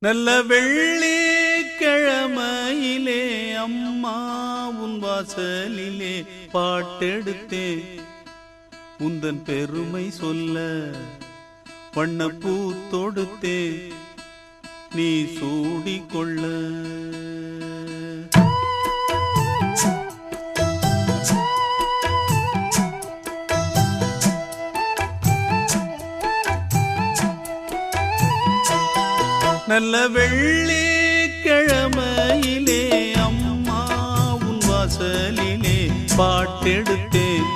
நல்ல வெள்ளிக்கிழமையிலே அம்மா உன் வாசலிலே பாட்டெடுத்தேன் உந்தன் பெருமை சொல்ல வண்ணப்பூ தொடுத்தேன் நீ சூடிக்கொள்ள. நல்ல வெள்ளிக்கிழமையிலே அம்மா உன் வாசலிலே பாட்டெடுத்தேன்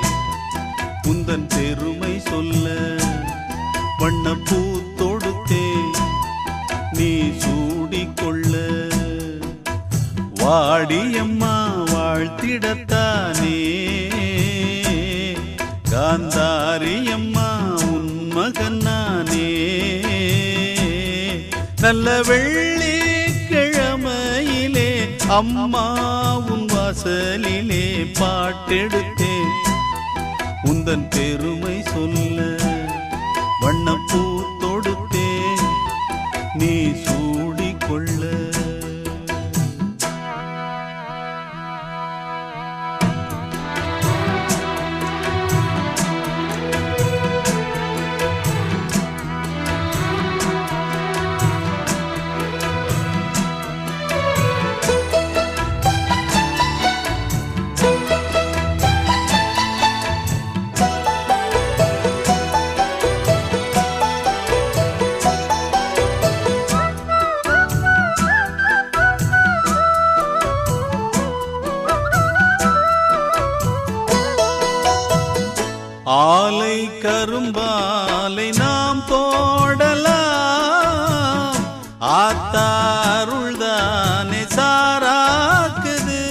உந்தன் பெருமை சொல்ல வண்ணப்பூ தொடுத்தேன் நீ சூடிக்கொள்ள. வாடியம்மா வாழ்த்திடத்தானே காந்தாரியம்மா உன் மகன் நானே. நல்ல வெள்ளிக்கிழமையிலே அம்மா உன் வாசலிலே பாட்டெடுத்தேன் உந்தன் பெருமை சொல்ல வண்ணப்பூ தொடுத்தேன் நீ சூடிக்கொள்ள. ஆலை கரும்பாலை நாம் போடலாம் ஆத்தாருள்தானே சாராக்குது.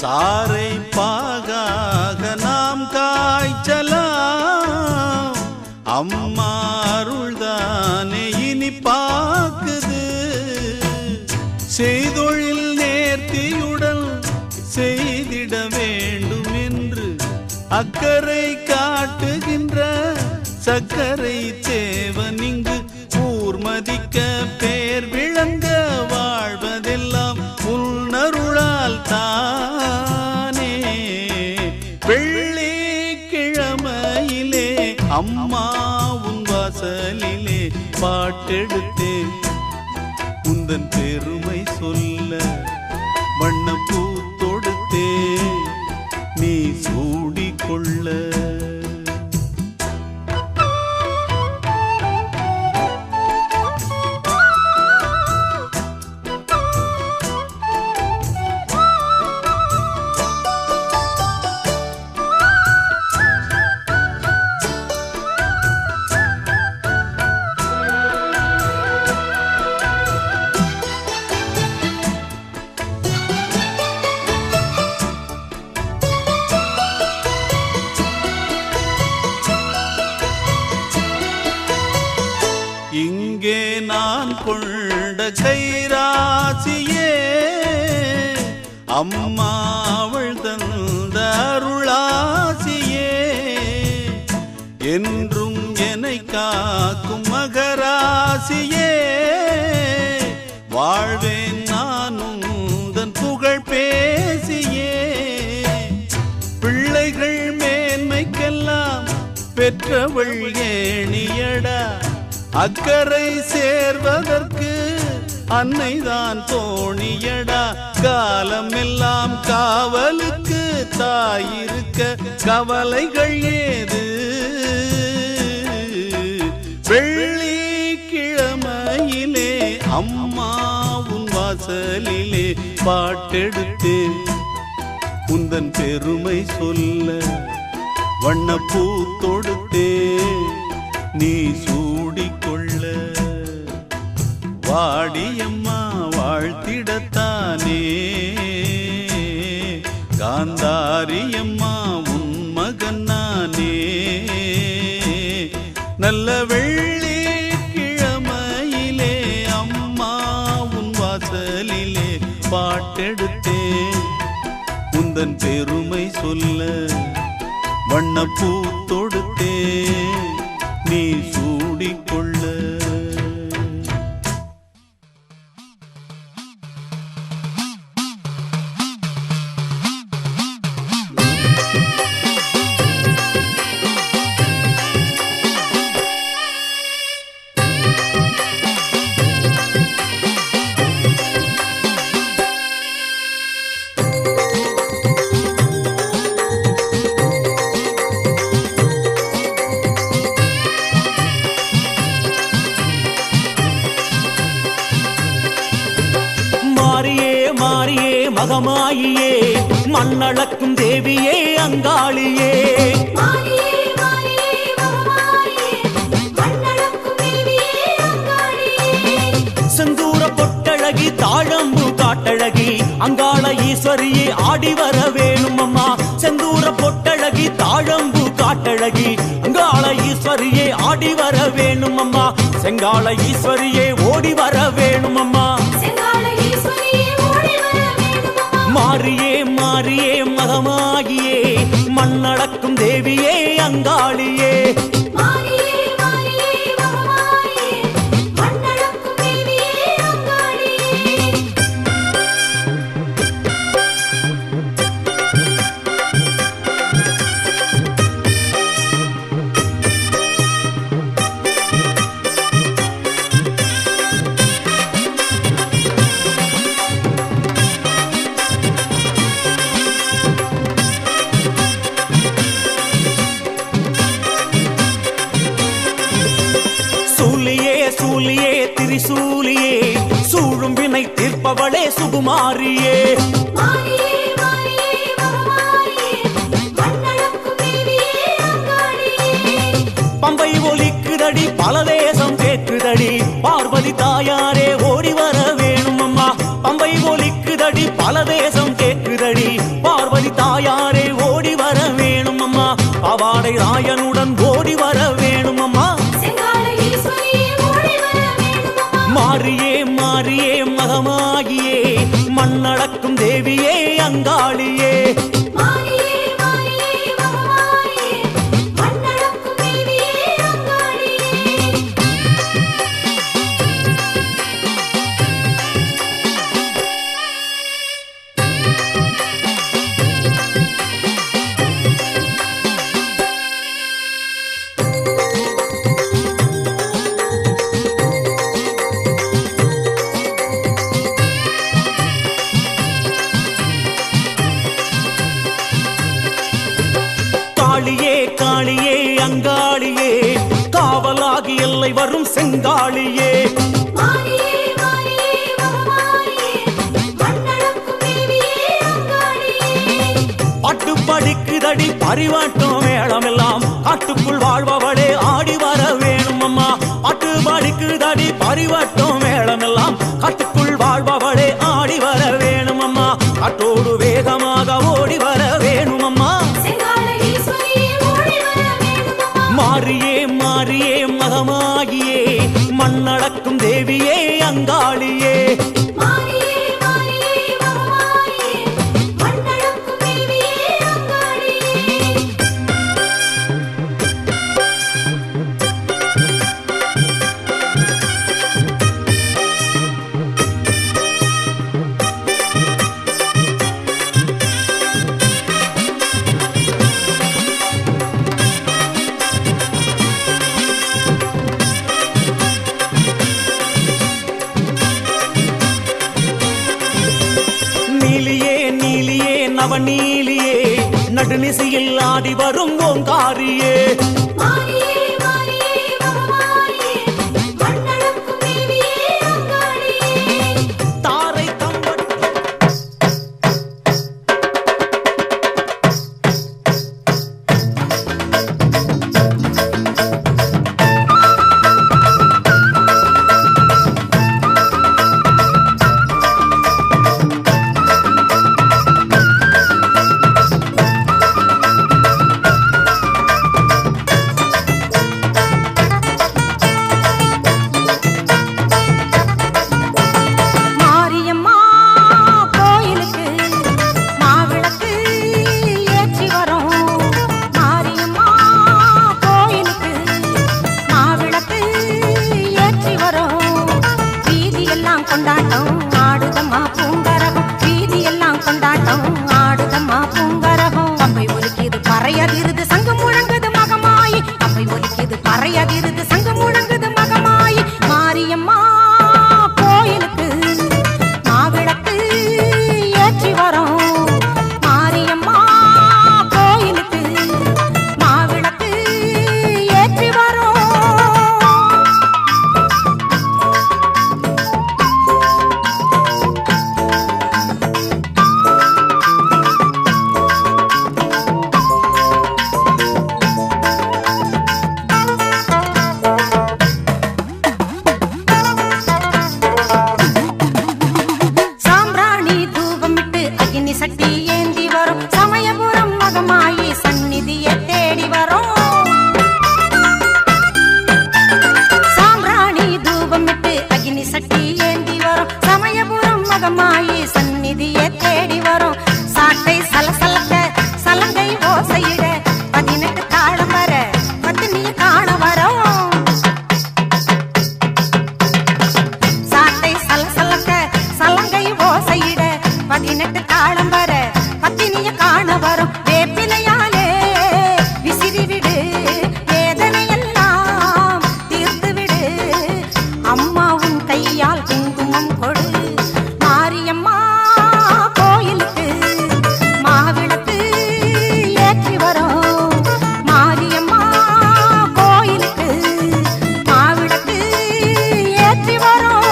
சாரை பாகாக நாம் காய்ச்சலாம் அம்மா அருள்தானே இனிப்பாக்குது. செய்தொழில் நேர்த்தியுடன் செய்திட வேண்டும் என்று அக்கறை காட்டுகின்ற சக்கரை தேவன் இங்கு ஊர்மதிக்க பேர் விளங்க வாழ்வதெல்லாம் உன்னருளால் தானே. வெள்ளிக்கிழமையிலே அம்மா உன் வாசலிலே பாட்டெடுத்தேன் உந்தன் பெருமை சொல்ல வண்ணப்பூ தொடுத்தேன் நீ சூடிக்கொள்ள. இங்கே நான் கொண்ட கைராசியே அம்மா அவள் தந்த அருளாசியே என்றும் என்னை காக்கும் மகராசியே. வாழ்வேன் நானும் உந்தன் புகழ் பேசியே. பிள்ளைகள் மேன்மைக்கெல்லாம் பெற்றவள் ஏணியடா அக்கறை சேர்வதற்கு அன்னைதான் தோணியடா. காலம் எல்லாம் காவலுக்கு தாயிருக்க கவலைகள் ஏது. வெள்ளிக்கிழமையிலே அம்மா உன் வாசலிலே பாட்டெடுத்தேன் உந்தன் பெருமை சொல்ல வண்ணப்பூ தொடுத்தேன் நீ சூடிக்கொள்ள. வாடியம்மா வாழ்த்திடத்தானே காந்தாரியம்மா உன் மகன் நானே. நல்ல வெள்ளிக்கிழமையிலே அம்மா உன் வாசலிலே பாட்டெடுத்தேன் உந்தன் பெருமை சொல்ல வண்ணப்பூ தொடுத்தேன் நீ சூடிக்கொள்ள. மாரியே மாரியே மகமாயியே மண்ணளக்கும் தேவியே அங்காளியே செந்தூர பொட்டழகி தாழம்பு காட்டழகி அங்காள ஈஸ்வரியே ஆடி வர வேணும் அம்மா செந்தூர பொட்டழகி தாழம்பு காட்டழகி அங்காள ஈஸ்வரியே ஆடி வர வேணும் அம்மா செங்காள ஈஸ்வரியே ஓடி வர வேணும் அம்மா மாரியே மாரியே மகமாகியே மண்ணடக்கும் தேவியே அங்காளியே சூலியே திரிசூலியே சூழும் வினை தீர்ப்பவளே சுகுமாரியே பம்பை ஒலிக்குதடி பல தேசம் கேட்குதடி பார்வதி தாயாரே ஓடி வர வேணும் அம்மா பம்பை ஒலிக்குதடி பல தேசம் கேட்குதடி பார்வதி தாயாரே ஓடி வர வேணும் அம்மா பாவாடை ராயனுடன் ஓடி வர வேணும் அம்மா மாரியே மாரியே மகமாகியே மண்ணடக்கும் தேவியே அங்காளியே காளியே அங்காளியே காவலாகி எல்லை வரும் செங்காளியே பாட்டு படிக்குதடி பரிவாட்டம் மேளமெல்லாம் காட்டுக்குள் வாழ்பவளே ஆடி வர வேணும் அம்மா பாட்டு படிக்குதடி பரிவாட்டம் மேளமெல்லாம் காட்டுக்குள் வாழ்பவளே ஆடி வர வேணும் அம்மா காட்டோடு வேகமாக ஓடி வர வேணும் அம்மா மாரியே மாரியே மகமாகியே மண்ணடக்கும் தேவியே அங்காளியே நவநீலியே நடுநிசையில் ஆடி வரும் ஓங்காரியே பதினெட்டு தாளம் வர பத்தினிய காண வரும் வேப்பிலையாலே விசிறி விடு வேதனையெல்லாம் தீர்த்து விடு அம்மா உன் கையால் குங்குமம் கொடு மாரியம்மா கோயிலுக்கு மாவிளக்கு ஏற்றி வரும் மாரியம்மா கோயிலுக்கு மாவிளக்கு ஏற்றி வரும்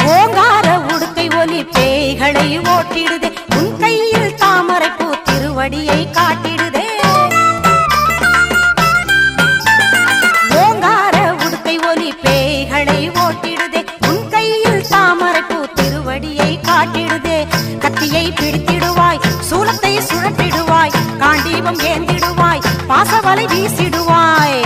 ஓங்கார உடுக்கை ஒலி பேய்களை ஓட்டிடுதே உன் கையில் தாமரை பூ திருவடியை காட்டிடுதே ஓங்கார உடுக்கை ஒலி பேய்களை ஓட்டிடுதே உன் கையில் தாமரை பூ திருவடியை காட்டிடுதே கத்தியை பிடித்திடுவாய் சூலத்தை சுழற்றிடுவாய் காண்டீபம் ஏந்திடுவாய் பாசவலை வீசிடுவாய்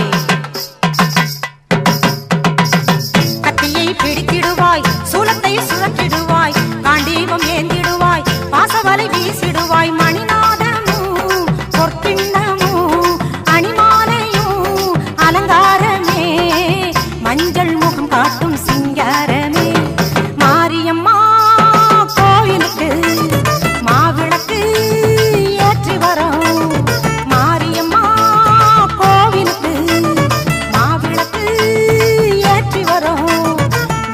கத்தியை பிடித்திடுவாய் சூலத்தை சுழற்றிடுவாய் காண்டீபம் ஏந்திடுவாய் பாசவலை வீசிடுவாய் மணிநாதமும் பொற்கிண்ணமும் அணிமாலையும் அலங்காரமே மஞ்சள் முகம் காட்டும் சிங்காரமே மாரியம்மா கோயிலுக்கு மாவிளக்கு ஏற்றி வரும் மாரியம்மா கோவிலுக்கு மாவிளக்கு ஏற்றி வரும்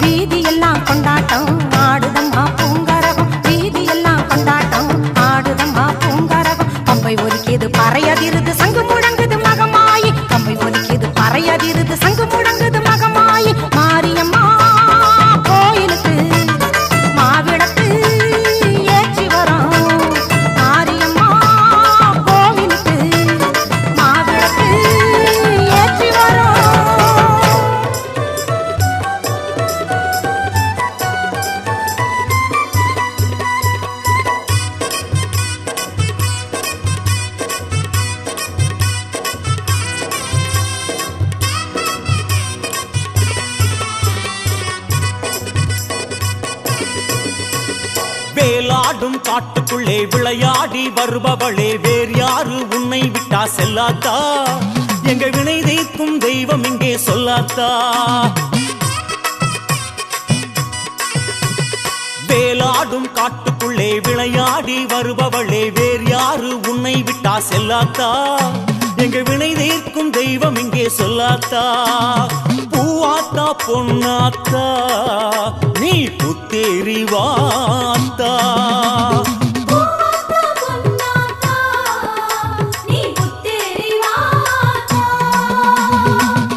வீதியெல்லாம் கொண்டாட்டம் ஆடுதம்மா பூங்கரகம் வீதியெல்லாம் கொண்டாட்டம் ஆடுதம்மா பூங்கரகம் பம்பை ஒலிக்கிது பறையதிருது சங்கு முழங்குது மகமாயி பம்பை ஒலிக்கிது பறையதிருது சங்கு முழங்குது மகமாயி மாரியம்மா கோயிலுக்கு மாவிளக்கு ஏற்றி வரும் மாரியம்மா கோவிலுக்கு மாவிளக்கு ஏற்றி வரும் வேலாடும் காட்டுக்குள்ளே விளையாடி வருபவளே வேறு யாரு உன்னை விட்டா செல்லாத்தா எங்க வினை தீர்க்கும் தெய்வம் இங்கே சொல்லாத்தா வேலாடும் காட்டுக்குள்ளே விளையாடி வருபவளே வேறு யாரு உன்னை விட்டா செல்லாத்தா எங்க வினை தீர்க்கும் தெய்வம் இங்கே சொல்லாத்தா பூவாத்தா பொன்னாத்தா நீ புத்தேறிவாத்தா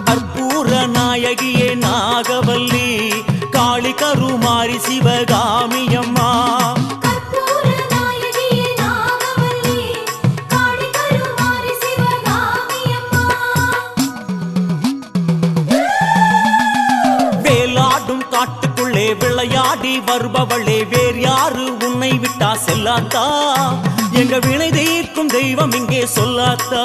கற்பூர நாயகியே நாகவல்லி காளி கருமாரி சிவகாமியம்மா வேலாடும் காட்டுக்குள்ளே விளையாடி வருபவளே வேறு யாரு உன்னை விட்டா செல்லாத்தா எங்க வினை தீர்க்கும் தெய்வம் இங்கே சொல்லாத்தா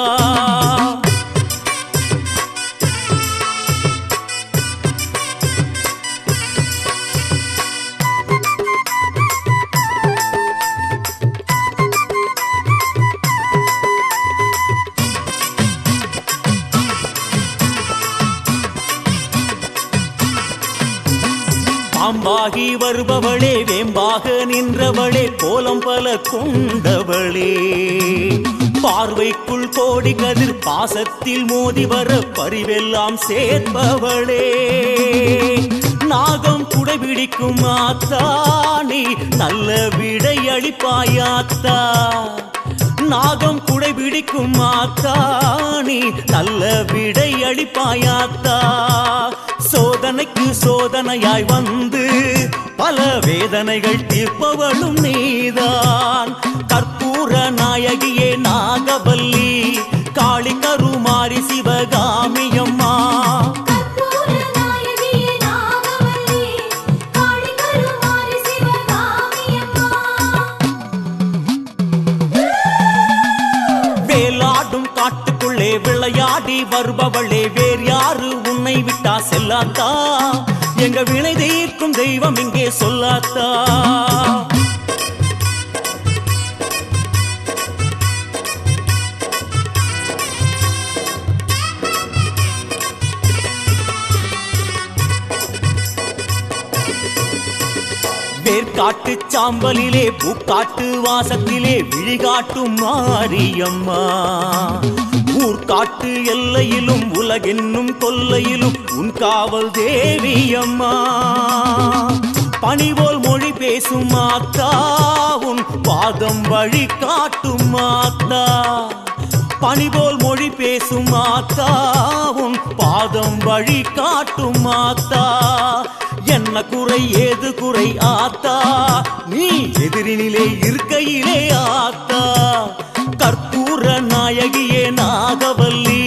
பாம்பாகி வருபவளே வேம்பாக நின்றவளே கோலம் பல கொண்டவளே பார்வைக்குள் கோடி கதிர் பாசத்தில் மோதி வர பரிவெல்லாம் சேர்ப்பவளே நாகம் குடைபிடிக்கும் ஆத்தா நீ நல்ல விடை அளிப்பாயாத்தா நாகம் குடைபிடிக்கும் ஆத்தா நீ நல்ல விடை அளிப்பாயாத்தா சோதனைக்கு சோதனையாய் வந்து பல வேதனைகள் தீர்ப்பவளும் நீதான் கற்பூர நாயகியே நாகவல்லி காளி கருமாரி சிவகாமியம்மா விளையாடி வருபவளே வேறு யாரு உன்னை விட்டா செல்லாத்தா எங்க வினை தீர்க்கும் தெய்வம் இங்கே சொல்லாத்தா வேர்காட்டு சாம்பலிலே பூக்காட்டு வாசத்திலே விழிகாட்டும் மாரியம்மா ஊர்காட்டு எல்லையிலும் உலகென்னும் கொல்லையிலும் உன் காவல் தேவியம்மா பணிவோல் மொழி பேசும் மாத்தா உன் பாதம் வழி காட்டும் மாத்தா பணிபோல் மொழி பேசும் மாத்தா உன் பாதம் வழி காட்டும் மாத்தா என்ன குறை ஏது குறை ஆத்தா நீ எதிரினிலே இருக்கையிலே ஆத்தா கற்பூர நாயகியே நாகவல்லி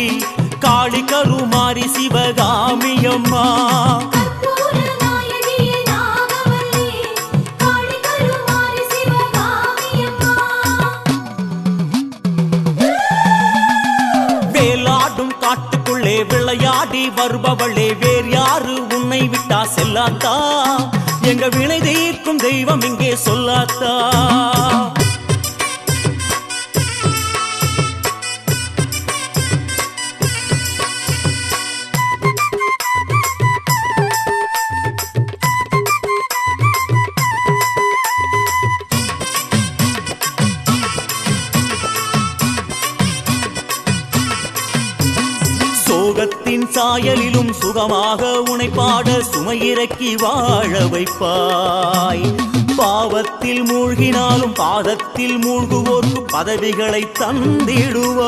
காளி கருமாரி சிவகாமியம்மா வேலாடும் காட்டுக்குள்ளே விளையாடி வருபவளே வேறு யாரு உன்னை விட்டா செல்லாத்தா எங்க வினை தீர்க்கும் தெய்வம் இங்கே சொல்லாத்தா சோகத்தின் சாயலிலும் சுகமாக உனை பாட சுமையிறக்கி வாழ வைப்பாய் பாவத்தில் மூழ்கினாலும் பாதத்தில் மூழ்குவோர்க்கு பதவிகளை தந்திடுவாய்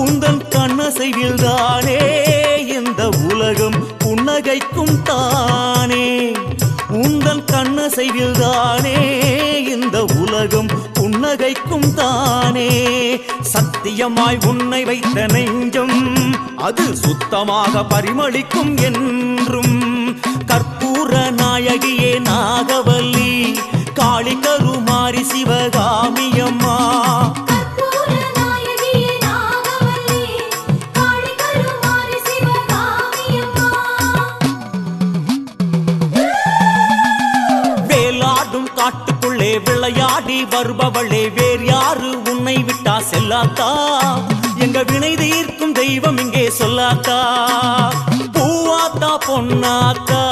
உந்தன் கண்ணசைவில் தானே இந்த உலகம் புன்னகைக்கும் தானே உந்தன் கண்ணசைவில் தானே இந்த உலகம் புன்னகைக்கும் தானே சத்தியமாய் உன்னை வைத்த நெஞ்சம் அது சுத்தமாக பரிமளிக்கும் என்றும் கற்பூர நாயகியே நாகவல்லி காளி கருமாரி சிவகாமியம்மா வேலாடும் காட்டுக்குள்ளே விளையாடி வருபவளே வேறு யாரு உன்னை விட்டா செல்லாத்தா எங்க வினை தீர்க்கும் தெய்வம் இங்கே சொல்லாத்தா பூவாத்தா பொன்னாத்தா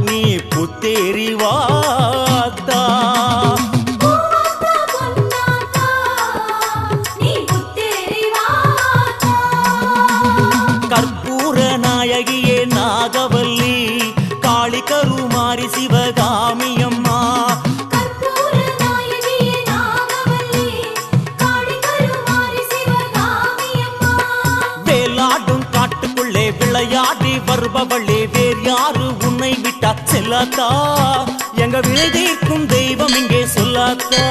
நீ புத்தேரி வாத்தா கற்பூர நாயகியே நாகவல்லி காளி கருமாரி சிவகாமியம்மா வேலாடும் காட்டுக்குள்ளே விளையாடி வருபவளே வேறு யாரு உன்னை விட்டா செல்லாத்தா எங்க வினை தீர்க்கும் தெய்வம் இங்கே சொல்லாத்தா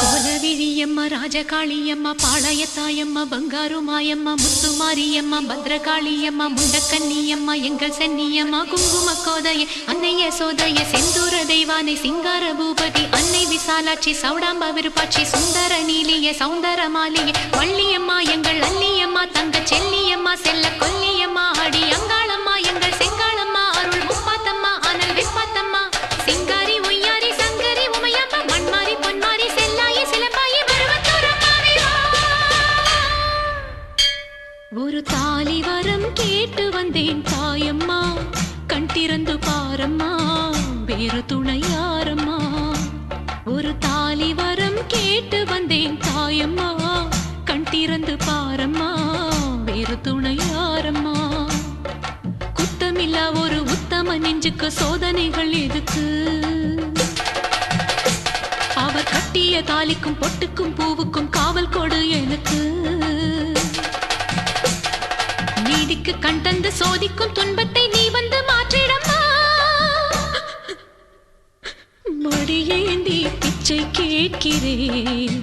கோலவிழியம்மா ராஜகாளியம்மா பாளையத்தாயம்மா பங்காரு மாயம்மா முத்துமாரியம்மா பத்ரகாளியம்மா முண்டக்கன்னியம்மா எங்கள் சென்னியம்மா குங்கும கோதைய அன்னைய சோதைய செந்தூர தெய்வானை சிங்கார பூபதி அன்னை விசாலாட்சி சௌடாம்ப விருப்பாட்சி சுந்தர நீலிய சௌந்தர மாலிய வள்ளியம்மா எங்கள் அல்லியம்மா தங்க செல்லியம்மா செல்ல கொல்லியம்மா அடி அங்காளம்மா எங்கள் செங்காளம்மா அருள் முப்பாத்தம்மா அனல் விப்பாத்தம்மா சிங்காரி ஒய்யாரி சங்கரி உமையம்மா மண்மாரி பொன்மாரி செல்லாயி சிலம்பாயி மருவத்தூரம்மாவே ஒரு தாலி வரம் கேட்டு வந்தேன் தாயம்மா கண் திறந்து பாரம்மா வேறு துணை யாரம்மா ஒரு தாலி வரம் கேட்டு வந்தேன் தாயம்மா கண் திறந்து பாரம்மா வேறு துணை யாரம்மா குத்தமில்லா ஒரு உத்தம நெஞ்சுக்கு சோதனைகள் எதுக்கு அவர் கட்டிய தாலிக்கும் பொட்டுக்கும் பூவுக்கும் காவல் கொடு எனக்கு நீதிக்கு கண் தந்து சோதிக்கும் துன்பத்தை நீ வந்து மாற்றிடம்மா மடியேந்தி பிச்சை கேட்கிறேன்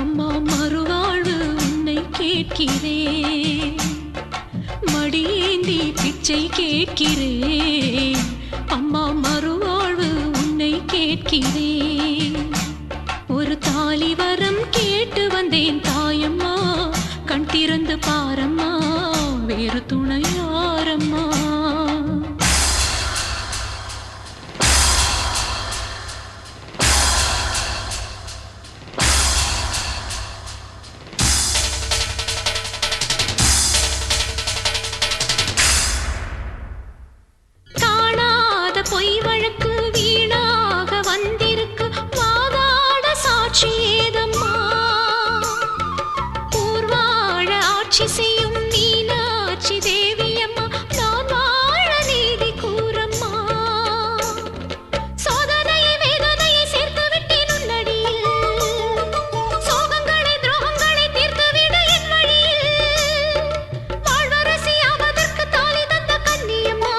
அம்மா மறுவாழ்வு உன்னை கேட்கிறேன் மடியேந்தி பிச்சை கேட்கிறேன் அம்மா மறுவாழ்வு உன்னை கேட்கிறேன் ஒரு ஒரு தாலி வரம் கேட்டு வந்தேன் தாயம்மா, கண் திறந்து பாரம்மா, வேறு துணை யாரம்மா. பொய் வழக்கு வீணாக வந்திருக்கு, வாதாட சாட்சி ஏதம்மா, ஊர்வாழ ஆட்சி செய்யும் மீனாட்சி தேவியம்மா, நான் வாழ நீதி கூறம்மா. சோதனையை வேதனையை சேர்த்து விட்டேன் உன்னடியில், சோகங்களை துரோகங்களை தீர்த்து விட என் வழியில், வாழ்வரசி ஆவதற்கு தாலி தந்த கன்னியம்மா,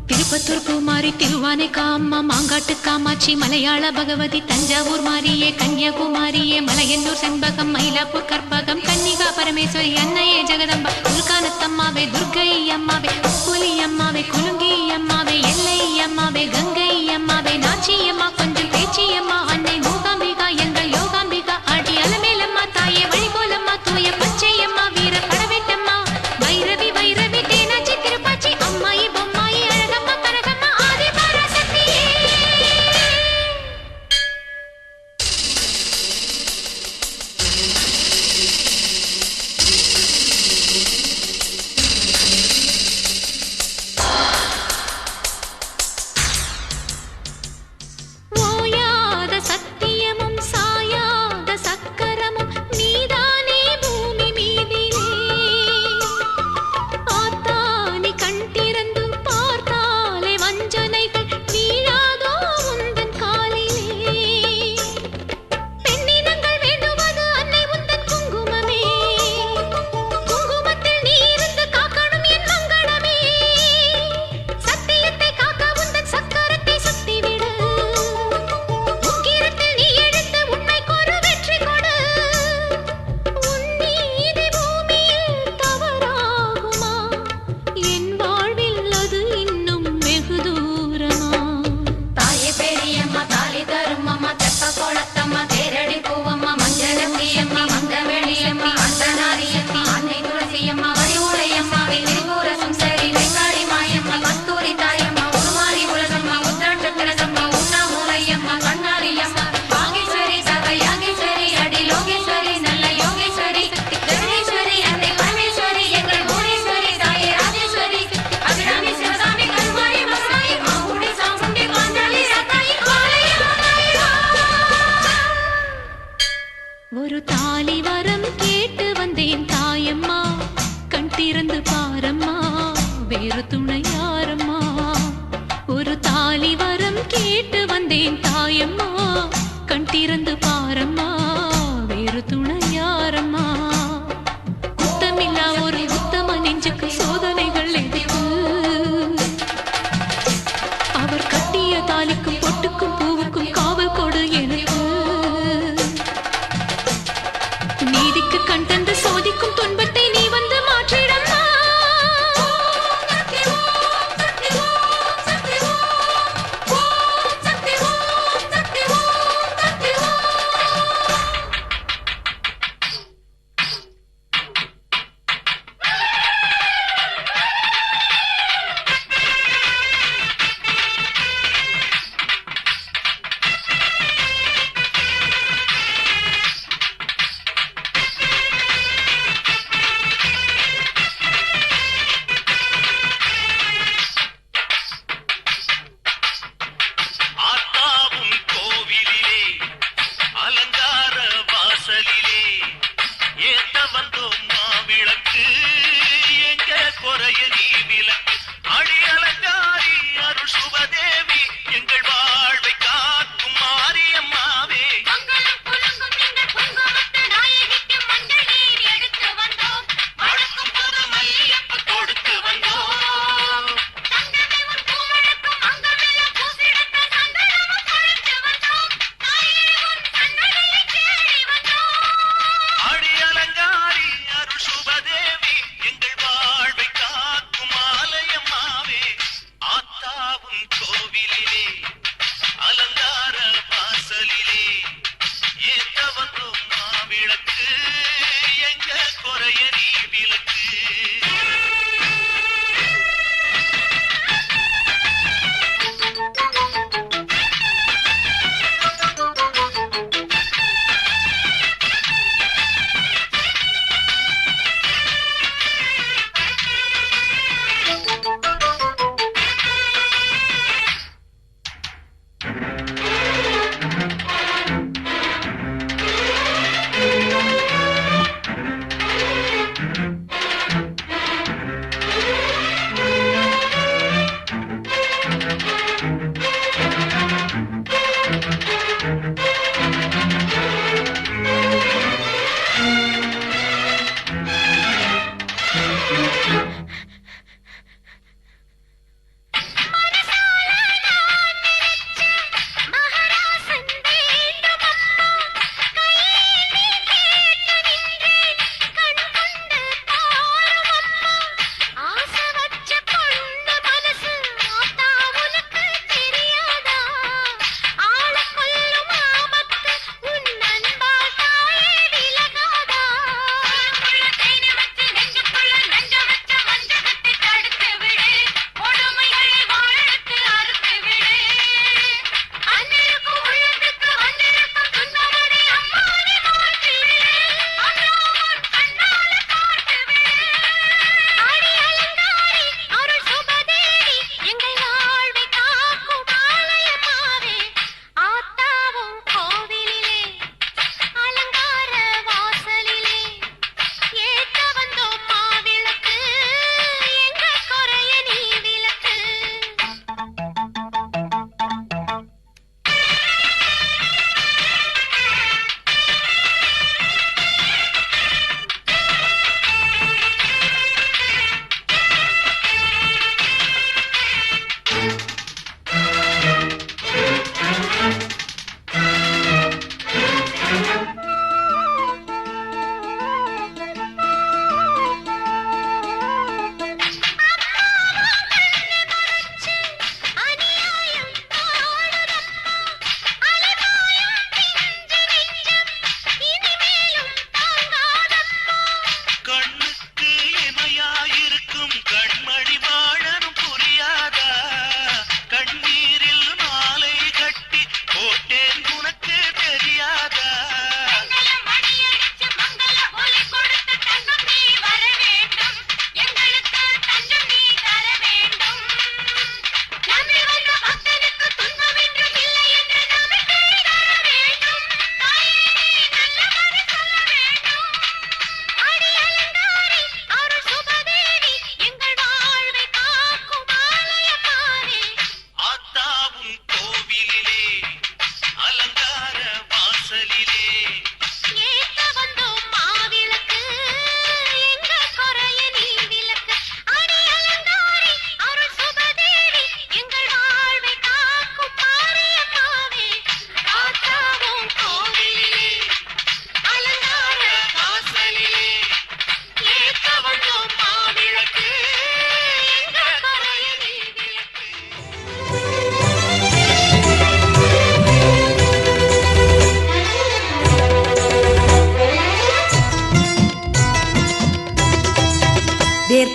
திருப்பத்தூர் பூமாரி, திருவானை காம்மா, மாங்காட்டு காமாட்சி, மலையாள பகவதி, தஞ்சாவூர் மாரியே, கன்னியாகுமாரியே, மலையன்னூர் செண்பகம், மயிலாப்பூர் கற்பகம், கன்னிகா பரமேஸ்வரி, அன்னையே ஜெகதம்பா, துர்கானத்தம்மாவே, துர்கை அம்மாவே, புலி அம்மாவே, குலுங்கி அம்மாவே, எல்லை அம்மாவே, கங்கை அம்மாவே, நாச்சி அம்மா, கொஞ்சம் பேச்சி அம்மா, அன்னை மூகாம்பிகா, எங்கள் யோகாம்பிகா, ஆடி அலமேலம்மா, தாயே வழிகோலம்மா, தூய பச்சை அம்மா, வீர படவேட்டம்மா, வைரவி வைரவி, தேனாச்சி திருப்பாச்சி, அம்மாயி பொம்மாயி, அழகம்மா கனகம்மா, ஆதி பராசக்தியே.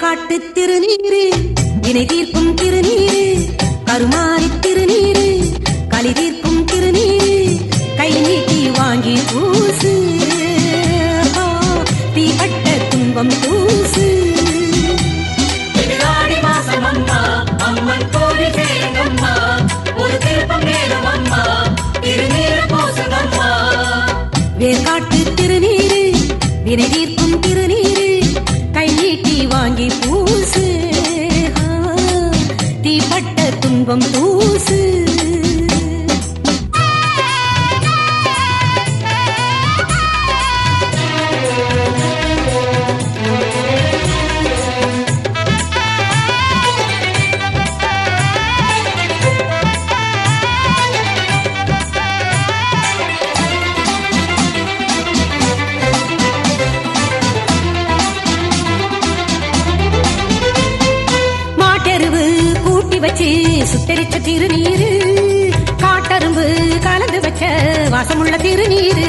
வேர்காட்டு திருநீரு வினை தீர்க்கும் திருநீரு கருமாறி திருநீரு களி தீர்க்கும் திருநீரு கை நீட்டி வாங்கி பூசு தீப்பட்ட துன்பம் பூசு ஆடி மாசம் அம்மா அம்மன் கோவில் சேருங்கம்மா ஒரு திருப்பம் நேரும் அம்மா திருநீர பூசுங்கம்மா வேர்காட்டு திருநீரு வினை தீர்க்கும் திருநீரு கை நீட்டி வாங்கி பூசு தீப்பட்ட துன்பம் பூசு வச்சு சுட்டரிச்ச திருநீரு காட்டரும்பு கலந்து வச்ச வாசமுள்ள திருநீரு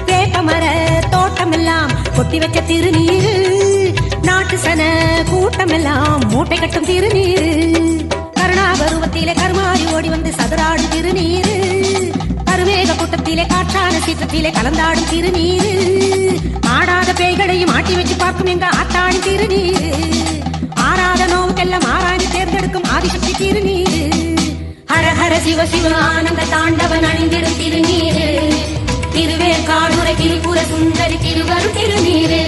வேப்பமர தோட்டமெல்லாம் கொட்டி வச்ச திருநீரு நாட்டு சன கூட்டமெல்லாம் மூட்டை கட்டும் திருநீரு கருணாபருவத்திலே கருமாறி ஓடி வந்து சதுராடும் திருநீரு கருமேக கூட்டத்திலே காற்றான சீற்றத்திலே கலந்தாடும் திருநீரு ஆடாத பேய்களையும் ஆட்டி வச்சு பார்க்கும் எங்க ஆத்தாடி திருநீரு ஆராத நோவுக்கெல்லாம் ஆராய்ந்து தேர்ந்தெடுக்கும் ஆதிசக்தி திருநீரு ஹர ஹர சிவ சிவ ஆனந்த தாண்டவன் அணிந்திடும் திருநீரு திருவேற்காடுரை திரிபுர சுந்தரி திருவரு திருநீரு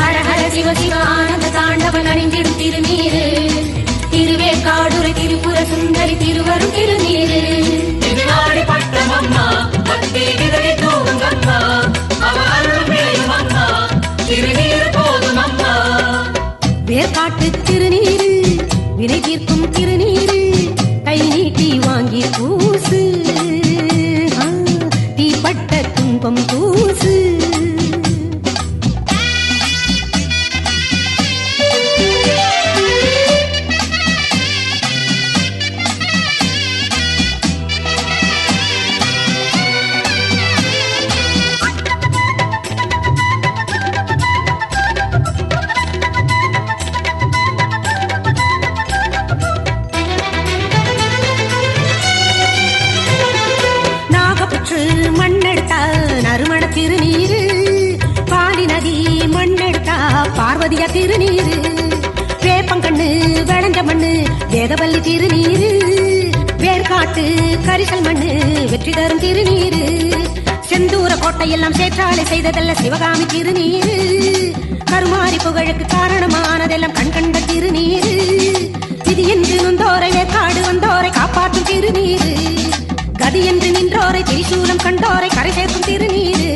ஹர ஹர சிவ சிவ ஆனந்த தாண்டவன் அணிந்திடும் திருநீரு திருவேற்காடுரை திரிபுர சுந்தரி திருவரு திருநீரு திருநாடி பட்டம் அம்மா பக்தி விதவி தூங்குங்கம்மா அவ அருள் விளையும் அம்மா திருநீர் போதும் அம்மா வேர்காட்டு திருநீரு வினை தீர்க்கும் திருநீரு கை நீட்டி வாங்கி பூசு தீப்பட்ட துன்பம் பூசு மண்ணெடுத்தா நறுமண திருநீரு பாலி நதி மண்ணெடுத்தா பார்வதியா திருநீரு வேப்பங்கண்ணு விளைஞ்ச மண்ணு வேதவல்லி திருநீரு வேர்காட்டு கரிசல் மண்ணு வெற்றி தரும் திருநீரு செந்தூர கோட்டையெல்லாம் சேற்றாலை செய்ததல்ல சிவகாமி திருநீரு கருமாரி புகழுக்கு காரணமானதெல்லாம் கண்கண்ட திருநீரு விதி என்று நொந்தோரை வேற்காடு வந்தோரை காப்பாற்றும் திருநீரு கதி என்று நின்றோரை திரிசூலம் கண்டோரை கரை சேர்க்கும் திருநீரு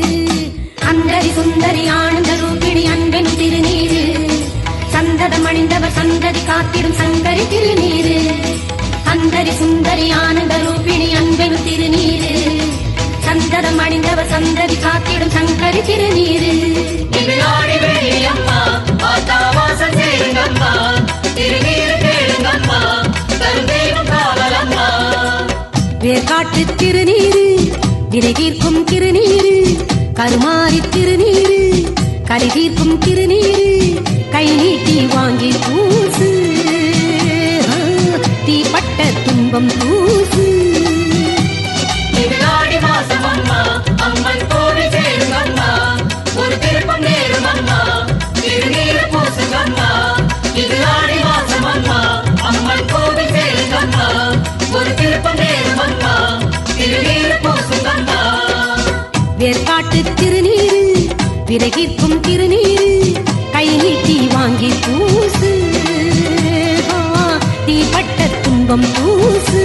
அந்தரி சுந்தரி ஆனந்த ரூபிணி அன்பென் திருநீரு சந்ததம் அணிந்தவர் சந்ததி காத்திடும் சங்கரி திருநீரு அந்தரி சுந்தரி ஆனந்த ரூபிணி அன்பென் திருநீரு சந்ததம் அணிந்தவர் சந்ததி காத்திடும் சங்கரி திருநீரு திருநாடி வெளியம்மா ஆத்தாவாசல் சேருங்கம்மா திருநீர் கேளுங்கம்மா கருதேவும் காவலம்மா வேர்காட்டு திருநீரு வினை தீர்க்கும் திருநீரு கருமாறி திருநீரு களி தீர்க்கும் திருநீரு கை நீட்டி வாங்கி பூசு தீப்பட்ட துன்பம் பூசு திருநாடி மாசம் அம்மா அம்மன் கோவில் சேருங்கம்மா ஒரு திருப்பம் நேரும் அம்மா திருநீர் பூசுங்கம்மா திருநாடி மாசம் அம்மா அம்மன் கோவில் சேருங்கம்மா ஒரு திருப்பம் நேரும் அம்மா திருநீர் பூசுங்கம்மா வேர்காட்டு திருநீரு வினை தீர்க்கும் திருநீரு கை நீட்டி வாங்கி பூசு தீப்பட்ட துன்பம் பூசு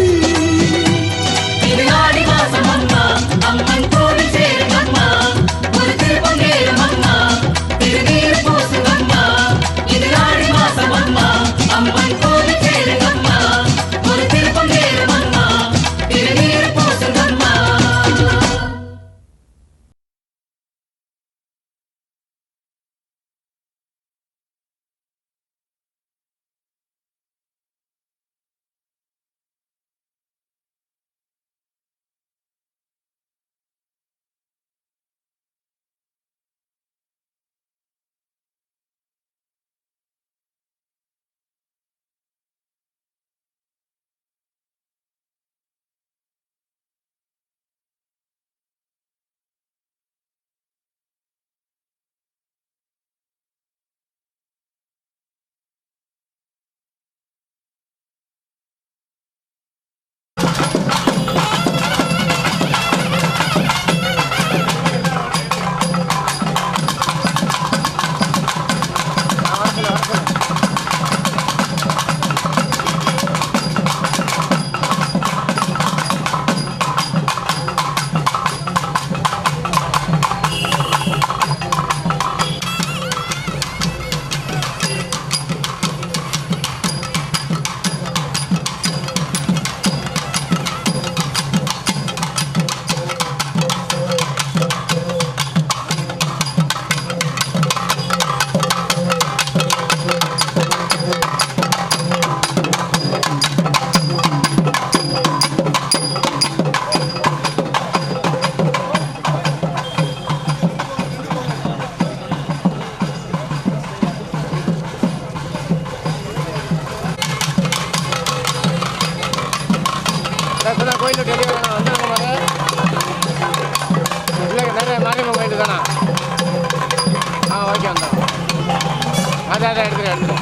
அதான் எடுத்துட்டு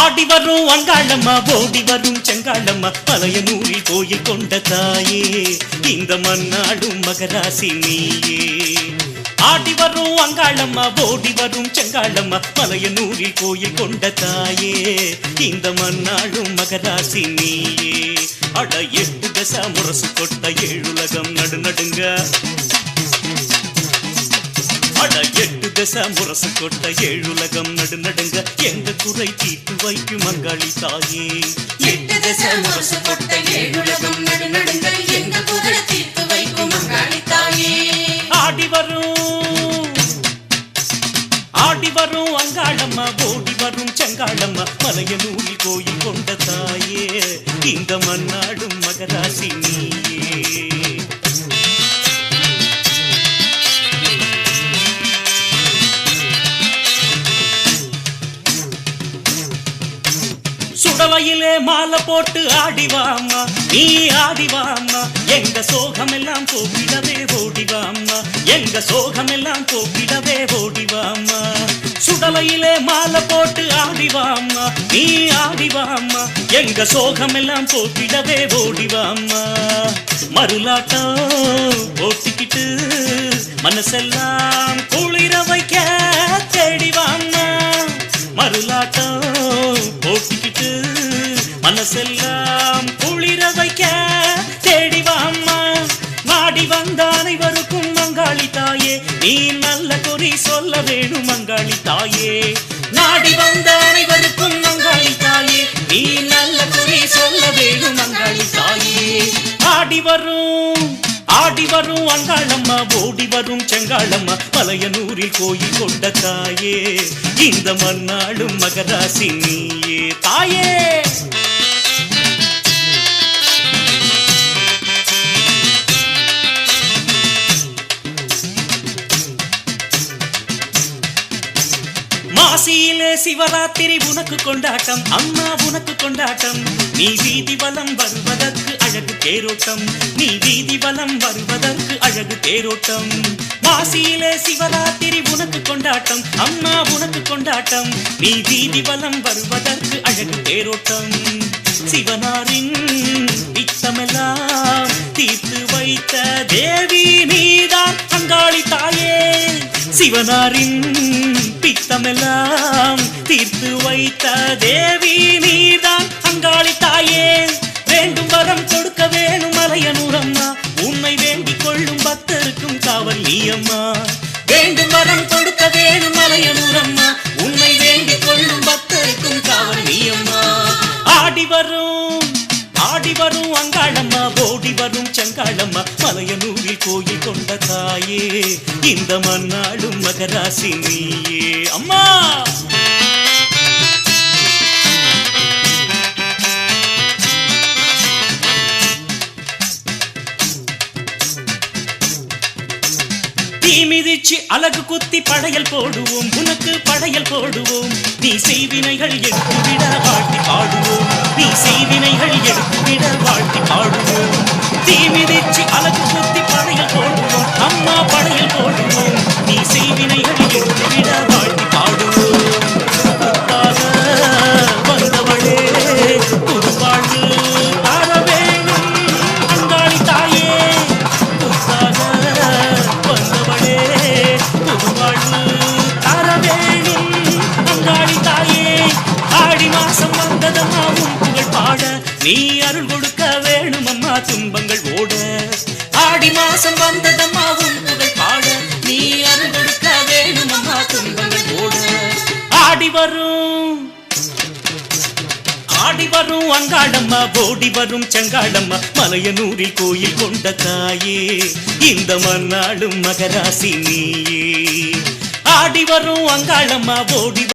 ஆடி வரும் அங்காளம்மா ஓடி வரும் செங்காளம்மா பழையனூரில் கோயில் கொண்ட தாயே இந்த மன்னாடும் மகராசி நீயே. ஆடி வரும் அங்காளம்மா ஓடி வரும் செங்காளம்மா பழையனூரில் கோயில் கொண்ட தாயே இந்த மன்னாடும் மகராசி நீயே. அட 8 தசா முரசு கொட்ட 7 உலகம் நடுநடுங்க. அட 8 தசா முரசு கொட்ட 7 உலகம் நடுநடுங்க. எங்க குறை தீட்டு வைக்கும் அங்காளி தாயே. 8 தசா முரசு கொட்ட 7 உலகம் நடுநடுங்க. எங்க குறை தீட்டு வைக்கும் அங்காளி தாயே. ஆடி வரும் அங்காளம்மா ஓடி வரும் செங்காளம்மா மலையனூரில் கோயில் கொண்ட தாயே இந்த மன்னாடும் மகராசி நீயே. சுடலையிலே மாலை போட்டு ஆடிவாம்மா நீ ஆடிவாம்மா. எங்க சோகமெல்லாம் போக்கிடவே ஓடிவாம்மா. எங்க சோகமெல்லாம் போக்கிடவே ஓடிவாம்மா. சுடலையிலே மாலை போட்டு ஆடிவாம்மா நீ ஆடிவாம்மா. எங்க சோகமெல்லாம் போக்கிடவே ஓடிவாம்மா. மருளாட்டம் போட்டிக்கிட்டு மனசெல்லாம் குளிர வைக்க தேடிவாம்மா. மருளாட்டம் போட்டிக்கிட்டு மனசெல்லாம் குளிர வைக்க தேடிவாம்மா. நாடி வந்த அனைவருக்கும் மங்காளி தாயே நீ நல்ல குறி சொல்ல வேணும் மங்காளி தாயே. நாடி வந்த அனைவருக்கும் மங்காளி தாயே நீ நல்ல குறி சொல்ல வேணும் மங்காளி தாயே. ஆடி வரும் அங்காளம்மா ஓடி வரும் செங்காளம்மா பழையனூரில் கோயில் கொண்ட தாயே இந்த மன்னாடும் மகராசி நீயே தாயே. மாசியிலே சிவராத்திரி உனக்கு கொண்டாட்டம் அம்மா உனக்கு கொண்டாட்டம். நீ வீதி வலம் வருவதற்கு அழகு தேரோட்டம். நீ வீதி வலம் வருவதற்கு அழகு தேரோட்டம். மாசியிலே சிவராத்திரி உனக்கு கொண்டாட்டம் அம்மா உனக்கு கொண்டாட்டம். நீ வீதி வலம் வருவதற்கு அழகு தேரோட்டம். சிவனாரின் பித்தமெல்லாம் தீர்த்து வைத்த தேவி நீதான் அங்காளி தாயே சிவனாரின் பித்தமெல்லாம் தீர்த்து வைத்த தேவி நீதான் அங்காளி தாயே வேண்டும் வரம் கொடுக்க வேணும் மலையனூரம்மா உன்னை வேண்டிக் கொள்ளும் பக்தருக்கும் காவல் நீ அம்மா வேண்டும் வரம் கொடுக்க வேணும் மலையனூரம்மா உன்னை வேண்டிக் கொள்ளும் பக்தருக்கும் காவல் நீ அம்மா ஆடி வரும் அங்காளம்மா ஓடி வரும் செங்காளம்மா மலையனூரில் கோயில் கொண்ட தாயே இந்த மண்ணாளும் மகராசி நீயே அம்மா மிதிச்சு அழகு குத்தி படையல் போடுவோம் உனக்கு படையல் போடுவோம் நீ செய்வினைகள் எடுத்துவிட வாழ்த்தி பாடுவோம் நீ செய்வினைகள் எடுத்துவிட வாழ்த்தி பாடுவோம் தீ மிதிச்சு அழகு குத்தி படையல் போடுவோம் அம்மா படையல் போடுவோம் நீ செய்வினைகள் எடுத்துவிட வாழ்த்தி பாடுவோம் வந்தவளே புது வாழ்வு ஆர வேணும் அங்காளி தாயே ஆடி மாசம் வந்ததம்மாவும் புகழ் பாட நீ அருள் கொடுக்க வேணும் அம்மா துன்பங்கள் ஓட ஆடி மாசம் வந்ததம்மாவும் புகழ் பாட நீ அருள் கொடுக்க வேணும் அம்மா துன்பங்கள் ஓட ஆடி வரும் அங்காளம்மா ஓடி வரும் செங்காளம்மா மலையனூரில் கோயில் கொண்ட தாயே இந்த மண்ணாளும் மகராசி நீயே ஆடி வரும் அங்காளம்மா ஓடி